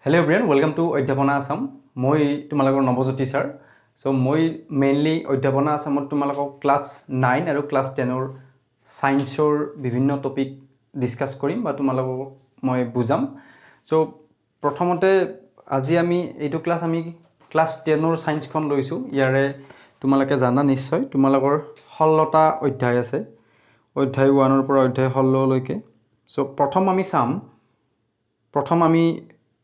Hello everyone, welcome to Adhyapana Assam. Moi tumalagor Navajyoti sir. So moi mainly Adhyapana Assamot tumalagor class 9 আৰু class 10 or science or বিভিন্ন topic discuss কৰিম বা tumalagor মই বুজাম. So প্ৰথমতে আজি আমি এইটো ক্লাস আমি class 10 or science খন লৈছো. ইয়াৰে তোমালোকে জানা নিশ্চয় তোমালোকৰ 16টা অধ্যায় আছে. অধ্যায় 1 ৰ পৰা অধ্যায় 16 লৈকে. So প্ৰথম আমি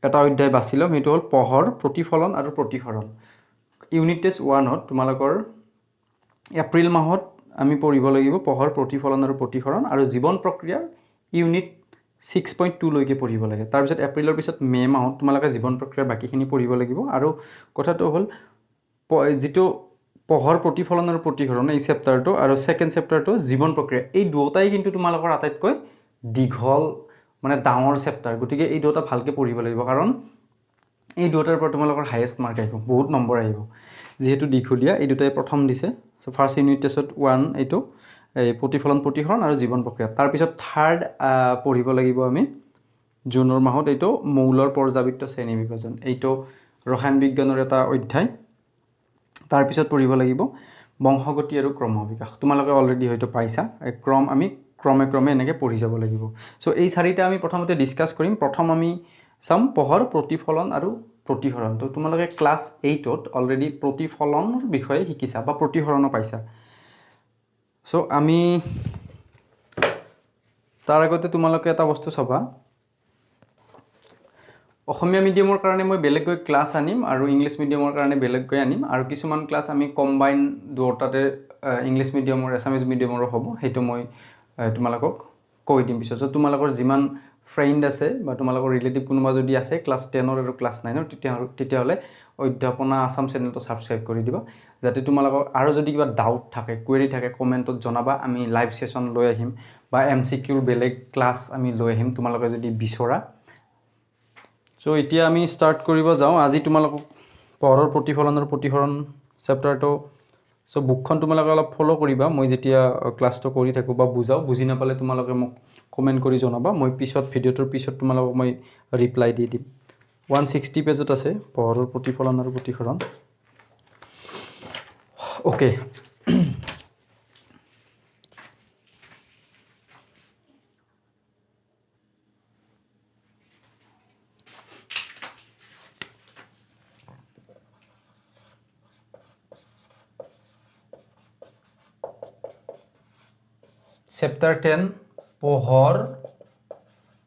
এটা অধ্যায় বাছি লম হেতু হল পহৰ প্ৰতিফলন আৰু প্ৰতিসৰণ ইউনিট টেষ্ট 1 ত তোমালোকৰ এপ্ৰিল মাহত আমি পঢ়িব লাগিব পহৰ প্ৰতিফলন আৰু প্ৰতিসৰণ আৰু জীৱন প্ৰক্ৰিয়াৰ ইউনিট 6.2 লৈকে পঢ়িব লাগে তাৰ পিছত এপ্ৰিলৰ পিছত মে মাহত তোমালোকে জীৱন প্ৰক্ৰিয়াৰ বাকিখিনি পঢ়িব লাগিব আৰু কথাটো হল যেটো পহৰ প্ৰতিফলন আৰু প্ৰতিসৰণ এই চেপ্টাৰটো আৰু সেকেন্ড চেপ্টাৰটো জীৱন প্ৰক্ৰিয়া এই দুটাই কিন্তু তোমালোকৰ আটাইতকৈ দীঘল মানে ডাঙৰ চেপ্টাৰ গতিকে এই দুটা ভালকে পঢ়িব লাগিব কাৰণ এই দুটাৰ পৰা তোমালোকৰ হাইয়েস্ট মাৰ্ক আহিব বহুত নম্বৰ আহিব যেহেতু দীঘলীয়া এই দুটাই প্ৰথম দিছে সো ফাৰ্স্ট ইউনিট টেষ্টত 1 এইটো এই প্ৰতিফলন প্ৰতিসৰণ আৰু জীৱন প্ৰক্ৰিয়া তাৰ পিছত থাৰ্ড পঢ়িব লাগিব আমি জুনৰ মাহত এইটো মৌলৰ পৰ্যাবৃত্ত শ্ৰেণী বিভাজন এইটো ৰসায়ন বিজ্ঞানৰ এটা অধ্যায় তাৰ পিছত পঢ়িব লাগিব বংশগতি আৰু ক্ৰমবিকাশ তোমালোকে অলৰেডি হয়তো পাইছা এই ক্ৰম আমি ক্ৰমে এনেকে পঢ়ি যাব লাগিব সো এই চাৰিটা আমি প্ৰথমতে ডিসকাস কৰিম প্ৰথম আমি সাম পহৰ প্ৰতিফলন আৰু প্ৰতিসৰণ তো তোমালোকে ক্লাস 8 ত অলৰেডি প্ৰতিফলনৰ বিষয়ে শিকিছা বা প্ৰতিসৰণ পাইছা সো আমি তাৰ আগতে তোমালোকে এটা বস্তু চাবা অসমীয়া মিডিয়ামৰ কাৰণে মই বেলেগকৈ ক্লাস আনিম আৰু ইংলিশ মিডিয়ামৰ কাৰণে বেলেগকৈ আনিম আৰু কিছুমান ক্লাস আমি কম্বাইন দুটাতে ইংলিশ মিডিয়ামৰ এছামিজ মিডিয়ামৰ হ'ব হেতু মই তোমালোকক কৈ দিম পিছত সো তোমালোকৰ যিমান ফ্ৰেন্ড আছে বা তোমালোকৰ ৰিলেটিভ কোনোবা যদি আছে ক্লাস 10 ৰ আৰু ক্লাস 9 ৰ তেতিয়া হলে অধ্যাপনা আসাম চেনেলটো সাবস্ক্ৰাইব কৰি দিবা যাতে তোমালোকৰ আৰু যদি কিবা ডাউট থাকে কোৱেৰি থাকে কমেন্টত জনাবা আমি লাইভ সেশন লৈ আহিম বা এমসিকিউৰ বেলেগ ক্লাস আমি লৈ আহিম তোমালোকে যদি বিচৰা সো এতিয়া আমি স্টাৰ্ট কৰিব যাও আজি তোমালোকক পহৰৰ প্ৰতিফলন আৰু প্ৰতিসৰণ চেপ্টাৰটো সো বুকখন তোমালোকে অলপ ফলো কৰিবা মই যেতিয়া ক্লাসটো কৰি থাকো বা বুজাও বুজি নাপালে তোমালোকে মোক কমেন্ট কৰি জনাবা মই পিছত ভিডিওটোৰ পিছত তোমালোকক মই ৰিপ্লাই দি দিম 160 পেজত আছে পহৰৰ প্ৰতিফলন আৰু প্ৰতিসৰণ ওকে Chapter 10 পহৰ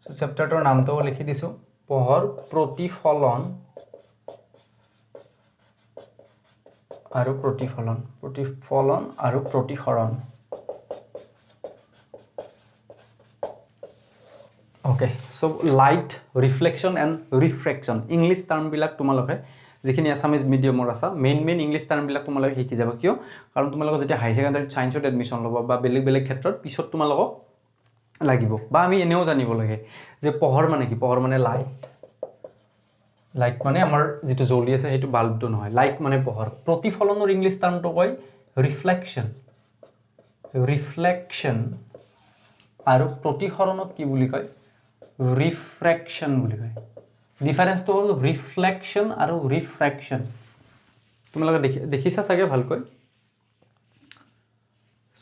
সো চেপ্টাৰটোৰ নামটো লিখি দিছো পহৰ প্ৰতিফলন আৰু প্ৰতিফলন আৰু প্ৰতিসৰণ okay so light reflection and refraction English term বিলাক তোমালোকে যিখিনি এছামিজ মিডিয়ামৰ আছে মেইন ইংলিশ টাৰ্ম বিলাক তোমালোকে শিকি যাব কিয় কাৰণ তোমালোকে যেতিয়া হাই সেকেন্ডাৰী সায়েন্সত এডমিশন লবা বা বেলেগ ক্ষেত্ৰত পিছত তোমালোকক লাগিব বা আমি এনেও জানিব লাগে যে পহৰ মানে কি পহৰ মানে লাইট মানে আমাৰ যেটো জ্বলি আছে হেতু বাল্বটো নহয় লাইট মানে পহৰ প্ৰতিফলনৰ ইংলিশ টাৰ্মটো কয় ৰিফ্লেকশন আৰু প্ৰতিসৰণত কি বুলি কয় ৰিফ্ৰেকশন বুলি কয় ডিফাৰেন্সটো হল ৰিফ্লেকশন আৰু ৰিফ্ৰেকশন তোমালোকে দেখিছা চাগে ভালকৈ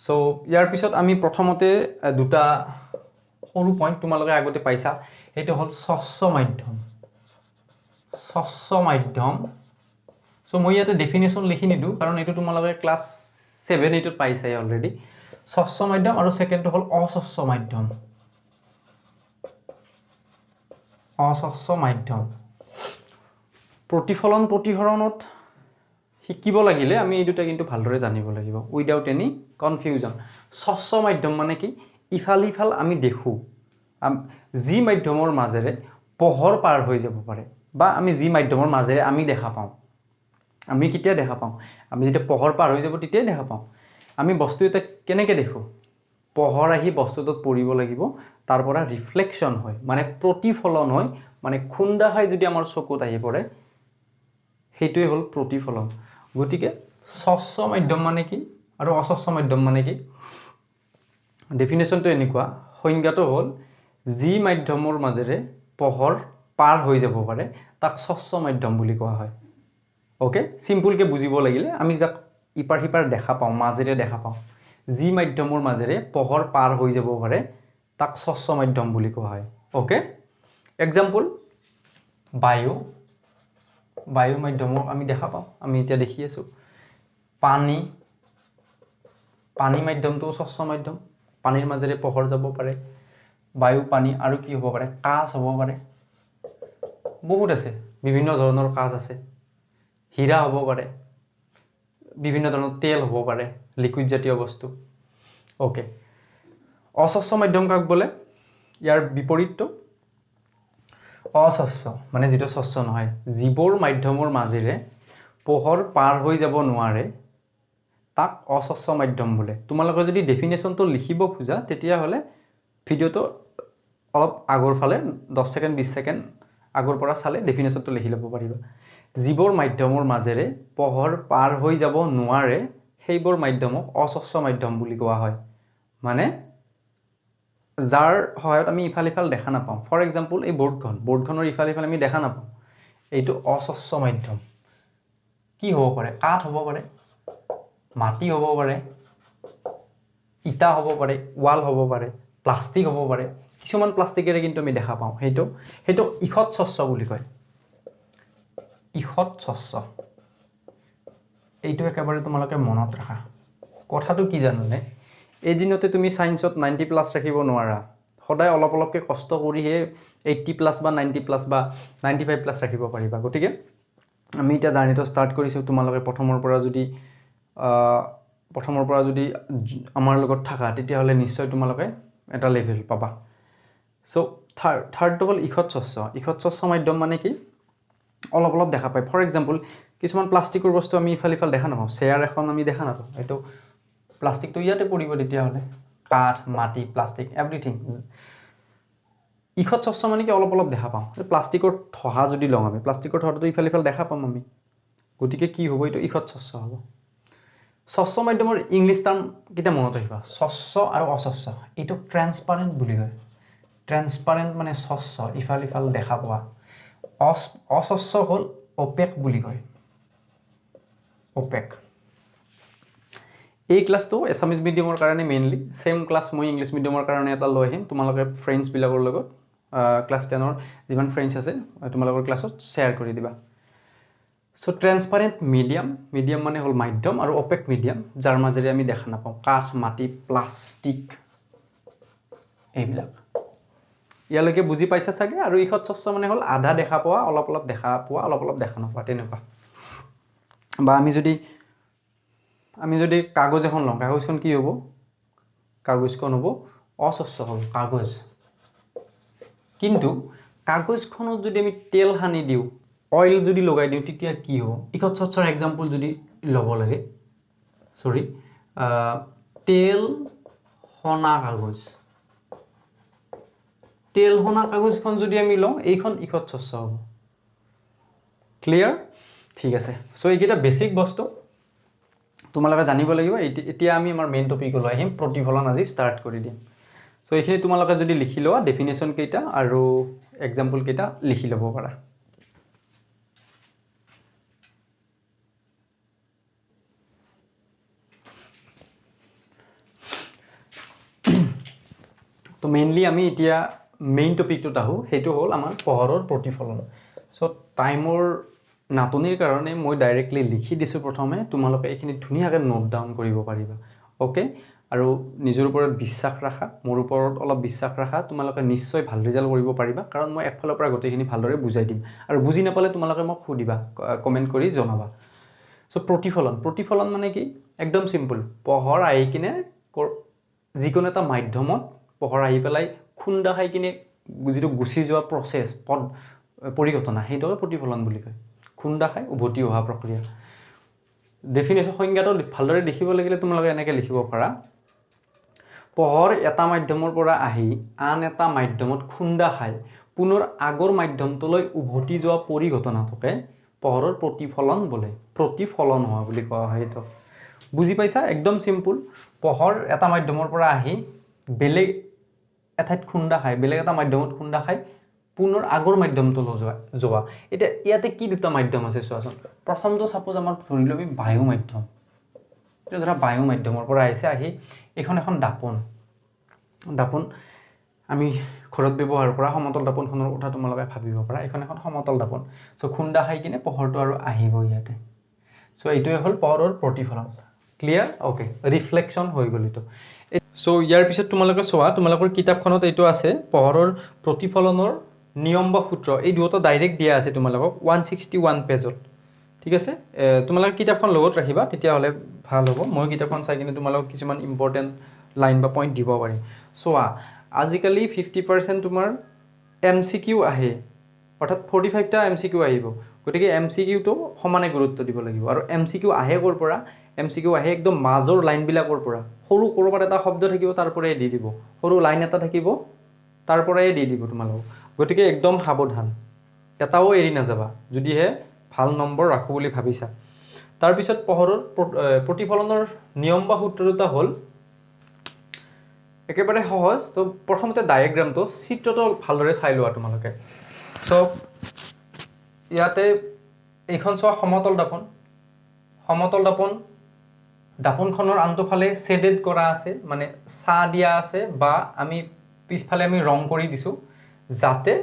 সো ইয়াৰ পিছত আমি প্ৰথমতে দুটা সৰু পইণ্ট তোমালোকে আগতে পাইছা এটো হল স্বচ্ছ মাধ্যম সো মই ইয়াতে ডেফিনেশন লিখি নিদু কাৰণ এটো তোমালোকে ক্লাস 7 8 ত পাইছাই অলৰেডি স্বচ্ছ মাধ্যম আৰু সেকেন্ডটো হল অস্বচ্ছ মাধ্যম প্ৰতিফলন প্ৰতিসৰণত শিকিব লাগিলে আমি এই দুটা কিন্তু ভালদৰে জানিব লাগিব উইদাউট এনি কনফিউজন স্বচ্ছ মাধ্যম মানে কি ইফাল আমি দেখো জি মাধ্যমৰ মাজেৰে পহৰ পাৰ হৈ যাব পাৰে বা আমি জি মাধ্যমৰ মাজেৰে আমি দেখা পাওঁ আমি কিতিয়া দেখা পাওঁ আমি যেতিয়া পহৰ পাৰ হৈ যাব তেতিয়া দেখা পাওঁ আমি বস্তু এটা কেনেকে দেখো পহৰ আহি বস্তুটোত পৰিব লাগিব তাৰ পৰা ৰিফ্লেকশন হয় মানে প্ৰতিফলন হয় মানে খুন্দা খাই যদি আমাৰ চকুত আহি পৰে হেতুই হল প্ৰতিফলন গতিকে স্বচ্ছ মাধ্যম মানে কি আৰু অস্বচ্ছ মাধ্যম মানে কি ডেফিনেশনটো এনেকুৱা সংজ্ঞাটো হল জি মাধ্যমৰ মাজেৰে পহৰ পাৰ হৈ যাব পাৰে তাক স্বচ্ছ মাধ্যম বুলি কোৱা হয় ওকে সিম্পলকে বুজিব লাগিলে আমি যাক ইপাৰ হিপাৰ দেখা পাওঁ মাজেৰে দেখা পাওঁ যি মাধ্যমৰ মাজেৰে পোহৰ পাৰ হৈ যাব পাৰে তাক স্বচ্ছ মাধ্যম বুলি কোৱা হয় ওকে এক্সাম্পল বায়ু বায়ু মাধ্যমক আমি দেখা পাওঁ আমি এতিয়া দেখি আছো পানী পানী মাধ্যমটো স্বচ্ছ মাধ্যম পানীৰ মাজেৰে পোহৰ যাব পাৰে বায়ু পানী আৰু কি হ'ব পাৰে কাঁচ হ'ব পাৰে বহুত আছে বিভিন্ন ধৰণৰ কাঁচ আছে হীৰা হ'ব পাৰে বিভিন্ন ধৰণৰ তেল হ'ব পাৰে লিকুইড জাতীয় বস্তু ওকে অস্বচ্ছ মাধ্যম কাক বলে ইয়াৰ বিপৰীতটো অস্বচ্ছ মানে যেটো স্বচ্ছ নহয় যিবোৰ মাধ্যমৰ মাজেৰে পোহৰ পাৰ হৈ যাব নোৱাৰে তাক অস্বচ্ছ মাধ্যম বোলে তোমালোকে যদি ডেফিনেশনটো লিখিব খোজা তেতিয়া হলে ভিডিওটো অলপ আগৰ ফালে 10 সেকেন্ড 20 সেকেন্ড আগৰ পৰা চালে ডেফিনেশনটো লিখি ল'ব পাৰিবা যিবোৰ মাধ্যমৰ মাজেৰে পোহৰ পাৰ হৈ যাব নোৱাৰে সেইবোৰ মাধ্যমক অস্বচ্ছ মাধ্যম বুলি কোৱা হয় মানে যাৰ হয়ত আমি ইফাল ইফাল দেখা নাপাওঁ ফৰ এক্সাম্পল এই বোৰ্ডখনৰ ইফাল ইফাল আমি দেখা নাপাওঁ এইটো অস্বচ্ছ মাধ্যম কি হ'ব পাৰে কাঠ হ'ব পাৰে মাটি হ'ব পাৰে ইটা হ'ব পাৰে ওয়াল হ'ব পাৰে প্লাষ্টিক হ'ব পাৰে কিছুমান প্লাষ্টিকেৰে কিন্তু আমি দেখা পাওঁ হেটো ইখত স্বচ্ছ বুলি কয় ইখত স্বচ্ছ এইটো একেবাৰে তোমালোকে মনত ৰাখা কথাটো কি জানানে এই দিনতে তুমি সায়েন্সত 90 প্লাস ৰাখিব নোৱাৰা সদায় অলপ অলপকে কষ্ট কৰিহে 80 প্লাস বা 90 প্লাস বা 95 প্লাস ৰাখিব পাৰিবা গতিকে আমি এটা জাৰ্নিটো ষ্টাৰ্ট কৰিছো তোমালোকে প্ৰথমৰ পৰা যদি আমাৰ লগত থাকা তেতিয়া হলে নিশ্চয় তোমালোকে এটা লেভেল পাবা সো থাৰ্ড হ'ল ইখত স্বচ্ছ মাধ্যম মানে কি অলপ অলপ দেখা পায় ফৰ এক্সাম্পল কিছুমান প্লাষ্টিকৰ বস্তু আমি ইফাল ইফাল দেখা নাপাওঁ চেয়াৰ এখন আমি দেখা নাপাওঁ এটো প্লাষ্টিকটো ইয়াতে পৰিব তেতিয়া হলে কাঠ মাটি প্লাষ্টিক এভৰিথিং ইখত স্বচ্ছ মানে কি অলপ অলপ দেখা পাওঁ প্লাষ্টিকৰ থহা যদি লওঁ আমি প্লাষ্টিকৰ থহাটো ইফাল ইফাল দেখা পাম আমি গতিকে কি হ'ব এইটো ইখত স্বচ্ছ হ'ব স্বচ্ছ মাধ্যমৰ ইংলিছ টাৰ্ম কিটা মনত ৰাখিবা স্বচ্ছ আৰু অস্বচ্ছ এইটো ট্ৰান্সপাৰেন্ট বুলি কয় ট্ৰান্সপাৰেন্ট মানে স্বচ্ছ ইফাল ইফাল দেখা পোৱা অস্বচ্ছ হ'ল অপেক বুলি কয় অপেক এই ক্লাসটো এছামিজ মিডিয়ামৰ কাৰণে মেইনলি সেম ক্লাস মই ইংলিশ মিডিয়ামৰ কাৰণে এটা লৈ আহিম তোমালোকে ফ্ৰেন্ডছ বিলাকৰ লগত ক্লাস 10 ৰ যিমান ফ্ৰেন্ডছ আছে তোমালোকৰ ক্লাছত শেয়াৰ কৰি দিবা সো ট্ৰান্সপাৰেন্ট মিডিয়াম মানে হল মাধ্যম আৰু অপেক মিডিয়াম যাৰ মাজেৰে আমি দেখা নাপাওঁ কাঠ মাটি প্লাষ্টিক এইবিলাক ইয়ালৈকে বুজি পাইছা চাগে আৰু ইখত স্বচ্ছ মানে হল আধা দেখা পোৱা অলপ অলপ দেখা পোৱা অলপ অলপ দেখা নোপোৱা তেনেকুৱা বা আমি যদি কাগজ এখন লওঁ কাগজখন কি হ'ব কাগজখন হ'ব অস্বচ্ছ হ'ব কাগজ কিন্তু কাগজখনত যদি আমি তেল হানি দিও অয়েল যদি লগাই দিও তেতিয়া কি হ'ব ইখত স্বচ্ছৰ এক্সাম্পল যদি ল'ব লাগে তেল হনা কাগজখন যদি আমি লওঁ এইখন ইখত স্বচ্ছ হ'ব ক্লিয়াৰ ঠিক আছে সো এইকেইটা বেসিক বস্তু তোমালোকে জানিব লাগিব এতিয়া আমি আমাৰ মেইন টপিক লৈ আহিম প্ৰতিফলন আজি ষ্টাৰ্ট কৰি দিম সো এইখিনি তোমালোকে যদি লিখি লোৱা ডেফিনেশন কেইটা আৰু এক্সাম্পল কেইটা লিখি ল'ব পাৰা তো মেইনলি আমি এতিয়া মেইন টপিকটোত আহো হেতু হ'ল আমাৰ পোহৰৰ প্ৰতিফলন সো টাইমৰ নাটনিৰ কাৰণে মই ডাইৰেক্টলি লিখি দিছো প্ৰথমে তোমালোকে এইখিনি ধুনিয়াকৈ নোট ডাউন কৰিব পাৰিবা ওকে আৰু নিজৰ ওপৰত বিশ্বাস ৰাখা মোৰ ওপৰত অলপ বিশ্বাস ৰাখা তোমালোকে নিশ্চয় ভাল ৰিজাল্ট কৰিব পাৰিবা কাৰণ মই একফালৰ পৰা গোটেইখিনি ভালদৰে বুজাই দিম আৰু বুজি নাপালে তোমালোকে মোক সুধিবা কমেন্ট কৰি জনাবা সো প্ৰতিফলন মানে কি একদম সিম্পল পোহৰ আহি কিনে যিকোনো এটা মাধ্যমত পোহৰ আহি পেলাই খুন্দা খাই কিনে যেটো গুছি যোৱা প্ৰসেস পৰিঘটনা হেইটোকে প্ৰতিফলন বুলি কয় খুন্দা খাই উভতি অহা প্ৰক্ৰিয়া ডেফিনেশন সংজ্ঞাটো ভালদৰে দেখিব লাগিলে তোমালোকে এনেকৈ লিখিব পাৰা পোহৰ এটা মাধ্যমৰ পৰা আহি আন এটা মাধ্যমত খুন্দা খাই পুনৰ আগৰ মাধ্যমটোলৈ উভতি যোৱা পৰিঘটনাটোকে পোহৰৰ প্ৰতিফলন বোলে প্ৰতিফলন হোৱা বুলি কোৱা হয় এটো বুজি পাইছা একদম সিম্পল পোহৰ এটা মাধ্যমৰ পৰা আহি বেলেগ এঠাইত খুন্দা খাই বেলেগ এটা মাধ্যমত খুন্দা খাই পুনৰ আগৰ মাধ্যমটো যোৱা এতিয়া ইয়াতে কি দুটা মাধ্যম আছে চোৱাচোন প্ৰথমটো সাপোজ আমাৰ ধৰি লবি বায়ু মাধ্যম এটা ধৰা বায়ু মাধ্যমৰ পৰা আহিছে আহি এখন দাপন আমি ঘৰত ব্যৱহাৰ কৰা সমতল দাপনখনৰ কথা তোমালোকে ভাবিব পাৰা এখন সমতল দাপন সো খুন্দা খাই কিনে পোহৰটো আৰু আহিব ইয়াতে সো এইটোৱে হ'ল পোহৰৰ প্ৰতিফলন ক্লিয়াৰ ওকে ৰিফ্লেকশন হৈ গ'ল এইটো সো ইয়াৰ পিছত তোমালোকে চোৱা তোমালোকৰ কিতাপখনত এইটো আছে পোহৰৰ প্ৰতিফলনৰ নিয়ম বা সূত্ৰ এই দুটো ডাইৰেক্ট দিয়া আছে তোমালোকক 161 পেজত ঠিক আছে তোমালোকে কিতাপখন লগত ৰাখিবা তেতিয়া হলে ভাল হ'ব মই কিতাপখন চাই কিনে তোমালোকক কিছুমান ইম্পৰ্টেন্ট লাইন বা পইণ্ট দিব পাৰিম চোৱা আজিকালি 50% তোমাৰ এমসিকিউ আহে অৰ্থাৎ 45 টা এমসিকিউ আহিব গতিকে এমসিকিউ টো সমানে গুৰুত্ব দিব লাগিব আৰু এমসিকিউ আহে কৰ পৰা এমসিকিউ আহে একদম মাজৰ লাইন বিলাকৰ পৰা সৰু কৰবাত এটা শব্দ থাকিব তাৰ পৰাই দি দিব সৰু লাইন এটা থাকিব তাৰ পৰাই দি দিব তোমালোক গতিকে একদম সাৱধান এটাও এৰি নাযাবা যদিহে ভাল নম্বৰ ৰাখো বুলি ভাবিছা তাৰ পিছত পোহৰৰ প্ৰতিফলনৰ নিয়ম বা সূত্ৰ দুটা হ'ল একেবাৰে সহজ তো প্ৰথমতে ডায়াগ্ৰামটো চিত্ৰটো ভালদৰে চাই লোৱা তোমালোকে সো ইয়াতে এইখন চোৱা সমতল দাপন দাপনখনৰ আনটোফালে শেডেড কৰা আছে মানে ছা দিয়া আছে বা আমি পিছফালে আমি ৰং কৰি দিছো যাতে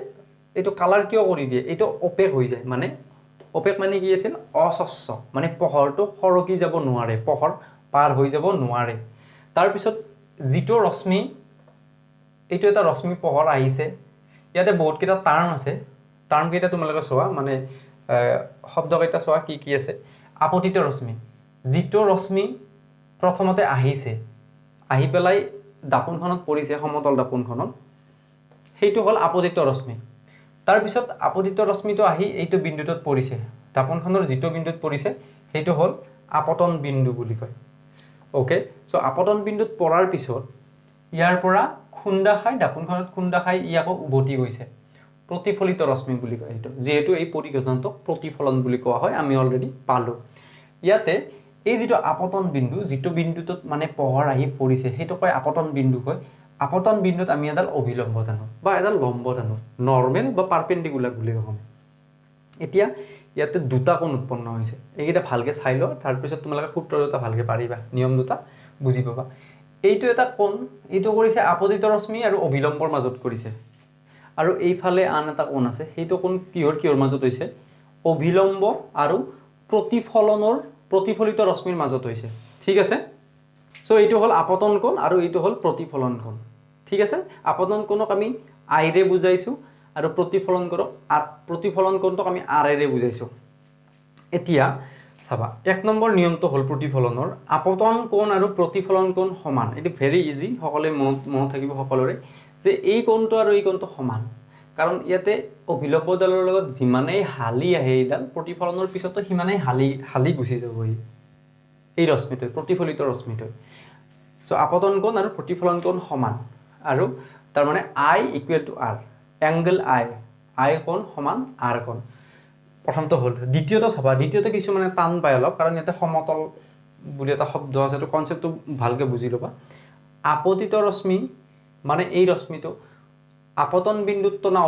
এইটো কালাৰ কিয় কৰি দিয়ে এইটো অপেক হৈ যায় মানে অপেক মানে কি আছিল অস্বচ্ছ মানে পোহৰটো সৰকি যাব নোৱাৰে পোহৰ পাৰ হৈ যাব নোৱাৰে তাৰ পিছত যিটো ৰশ্মি এইটো এটা ৰশ্মি পোহৰ আহিছে ইয়াতে বহুত কেইটা টাৰ্ম আছে টাৰ্ম কেইটা তোমালোকে চোৱা মানে শব্দ কেইটা চোৱা কি আছে আপতিত ৰশ্মি যিটো ৰশ্মি প্ৰথমতে আহিছে আহি পেলাই দাপনখনত পৰিছে সমতল দাপনখনত সেইটো হ'ল আপতিত ৰশ্মি তাৰ পিছত আপতিত ৰশ্মিটো আহি এইটো বিন্দুটোত পৰিছে দাপনখনৰ যিটো বিন্দুত পৰিছে সেইটো হ'ল আপতন বিন্দু বুলি কয় ওকে সো আপতন বিন্দুত পৰাৰ পিছত ইয়াৰ পৰা খুন্দা খাই দাপনখনত খুন্দা খাই ইয়াকো উভতি গৈছে প্ৰতিফলিত ৰশ্মি বুলি কয় এইটো যেহেতু এই পৰিঘটনাটোক প্ৰতিফলন বুলি কোৱা হয় আমি অলৰেডি পালো ইয়াতে এই যেটো আপতন বিন্দু যেটো বিন্দুটোত মানে পোহৰ আহি পৰিছে হেটো কয় আপতন বিন্দু কয় আপতন বিন্দুত আমি এডাল অভিলম্ব টানো বা এডাল লম্ব টানো নরমাল বা পারপেন্ডিকুলার বুলি কম এতিয়া ইয়াতে দুটা কোণ উৎপন্ন হৈছে এইটা ভালকে চাই ল তাৰ পিছত তোমালোকে সূত্ৰ দুটা ভালকে পাৰিবা নিয়ম দুটা বুজি পাবা এইটো এটা কোণ এইটো কৰিছে আপতিত ৰশ্মি আৰু অভিলম্বৰ মাজত কৰিছে আৰু এইফালে আন এটা কোণ আছে হেটো কোণ কিহৰ মাজত হৈছে অভিলম্ব আৰু প্ৰতিফলিত ৰশ্মিৰ মাজত হৈছে ঠিক আছে সো এইটো হল আপতন কোণ আৰু এইটো হল প্ৰতিফলন কোণ ঠিক আছে আপতন কোণক আমি আই ৰে বুজাইছো আৰু প্ৰতিফলন কোণক আমি আৰ ৰে বুজাইছো এতিয়া চাবা এক নম্বৰ নিয়মটো হল প্ৰতিফলনৰ আপতন কোণ আৰু প্ৰতিফলন কোণ সমান এটো ভেৰি ইজি সকলে মনত থাকিব সকলৰে যে এই কোণটো আৰু এই কোণটো সমান কাৰণ ইয়াতে অভিলম্বডালৰ লগত যিমানেই হালি আহে এইডাল প্ৰতিফলনৰ পিছতো সিমানেই হালি গুছি যাব এই ৰশ্মিটো প্ৰতিফলিত ৰশ্মিটো সো আপতন কোণ আৰু প্ৰতিফলন কোণ সমান আৰু তাৰ মানে I equal to R angle I কোণ সমান R কোণ প্ৰথমটো হল দ্বিতীয়টো চাবা দ্বিতীয়টো কিছু মানে টান পায় অলপ কাৰণ ইয়াতে সমতল বুলি এটা শব্দ আছে তো কনসেপ্টটো ভালকে বুজি লবা আপতিত ৰশ্মি মানে এই ৰশ্মিটো আপতন বিন্দুত টনা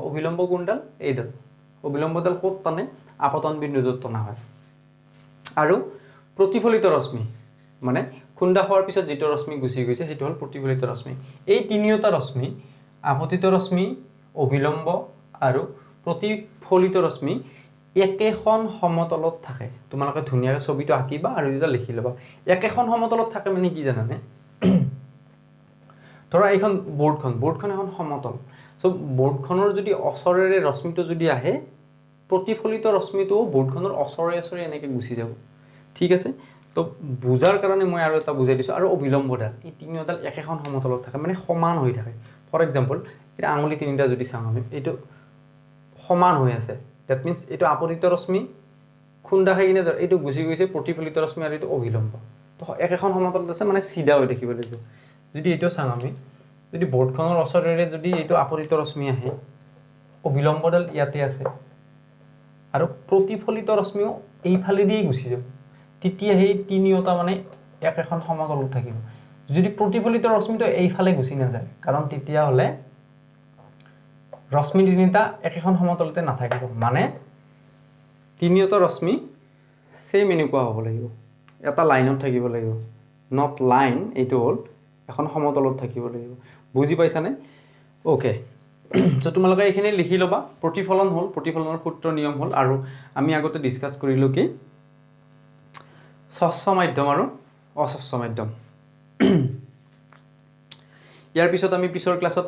অভিলম্ব কোণডাল এইডাল অভিলম্বডাল ক'ত টানে আপতন বিন্দুত টনা হয় আৰু প্ৰতিফলিত ৰশ্মি মানে খুন্দা হোৱাৰ পিছত যেটো ৰশ্মি গুছি গৈছে হেটো হল প্ৰতিফলিত ৰশ্মি এই তিনিটা ৰশ্মি আপতিত ৰশ্মি অভিলম্ব আৰু প্ৰতিফলিত ৰশ্মি একেখন সমতলত থাকে তোমালোকে ধুনিয়াকৈ ছবিটো আঁকিবা আৰু এটা লিখি লবা একেখন সমতলত থাকে মানে কি জানানে ধৰা এইখন বোৰ্ডখন এখন সমতল সো বোৰ্ডখনৰ যদি অচৰেৰে ৰশ্মিটো যদি আহে প্ৰতিফলিত ৰশ্মিটো বোৰ্ডখনৰ অচৰে এনেকৈ গুছি যাব ঠিক আছে তো বুজাৰ কাৰণে মই আৰু এটা বুজাই দিছো আৰু অভিলম্বডাল এই তিনিওডাল একেখন সমতলত থাকে মানে সমান হৈ থাকে ফৰ এক্সাম্পল এটা আঙুলি তিনিটা যদি চাওঁ আমি এইটো সমান হৈ আছে দ্যাট মিন্স এইটো আপতিত ৰশ্মি খুন্দা খাই কিনে এইটো গুছি গৈছে প্ৰতিফলিত ৰশ্মি আৰু এইটো অভিলম্ব তো একেখন সমতলত আছে মানে সিধা হৈ দেখিব লাগিব যদি এইটো চাওঁ আমি যদি বোৰ্ডখনৰ অচৰেৰে যদি এইটো আপতিত ৰশ্মি আহে অভিলম্বডাল ইয়াতে আছে আৰু প্ৰতিফলিত ৰশ্মিও এইফালে দিয়ে গুছি যাব তেতিয়া সেই তিনিওটা মানে একেখন সমতলত থাকিব যদি প্ৰতিফলিত ৰশ্মিটো এইফালে গুছি না যায় কাৰণ তেতিয়া হলে ৰশ্মি তিনিটা একেখন সমতলতে নাথাকিব মানে তিনিওটা ৰশ্মি সেম এনেকুৱা হ'ব লাগিব এটা লাইনত থাকিব লাগিব নট লাইন এইটো হ'ল এখন সমতলত থাকিব লাগিব বুজি পাইছানে ওকে সো তোমালোকে এইখিনি লিখি লবা প্ৰতিফলন হ'ল প্ৰতিফলনৰ সূত্ৰ নিয়ম হ'ল আৰু আমি আগতে ডিসকাস কৰিলো কি স্বচ্ছ মাধ্যম আৰু অস্বচ্ছ মাধ্যম ইয়াৰ পিছত আমি পিছৰ ক্লাছত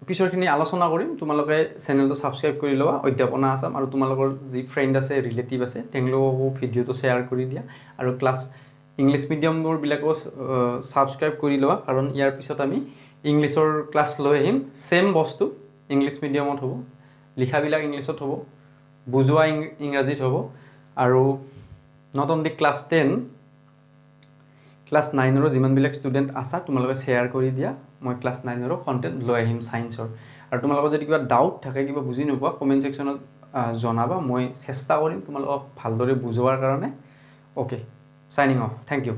পিছৰখিনি আলোচনা কৰিম তোমালোকে চেনেলটো সাবস্ক্ৰাইব কৰি লবা অধ্যাপনা আসাম আৰু তোমালোকৰ যি ফ্ৰেন্ড আছে ৰিলেটিভ আছে তেওঁলোককো ভিডিওটো শেয়াৰ কৰি দিয়া আৰু ক্লাছ ইংলিশ মিডিয়ামৰ বিলাকো সাবস্ক্ৰাইব কৰি লবা কাৰণ ইয়াৰ পিছত আমি ইংলিশৰ ক্লাছ লৈ আহিম সেম বস্তু ইংলিশ মিডিয়ামত হ'ব লিখাবিলাক ইংলিশত হ'ব বুজোৱা ইংৰাজীত হ'ব আৰু নট অনলি ক্লাছ 10 ক্লাছ 9 ৰ যিমান বিলাক ষ্টুডেন্ট আছা তোমালোকে শেয়াৰ কৰি দিয়া মই ক্লাছ 9 ৰ কন্টেন্ট লৈ আহিম সায়েন্সৰ আৰু তোমালোকৰ যদি কিবা ডাউট থাকে কিবা বুজি নোপোৱা কমেন্ট সেকশনত জনাবা মই চেষ্টা কৰিম তোমালোকক ভালদৰে বুজোৱাৰ কাৰণে okay signing off thank U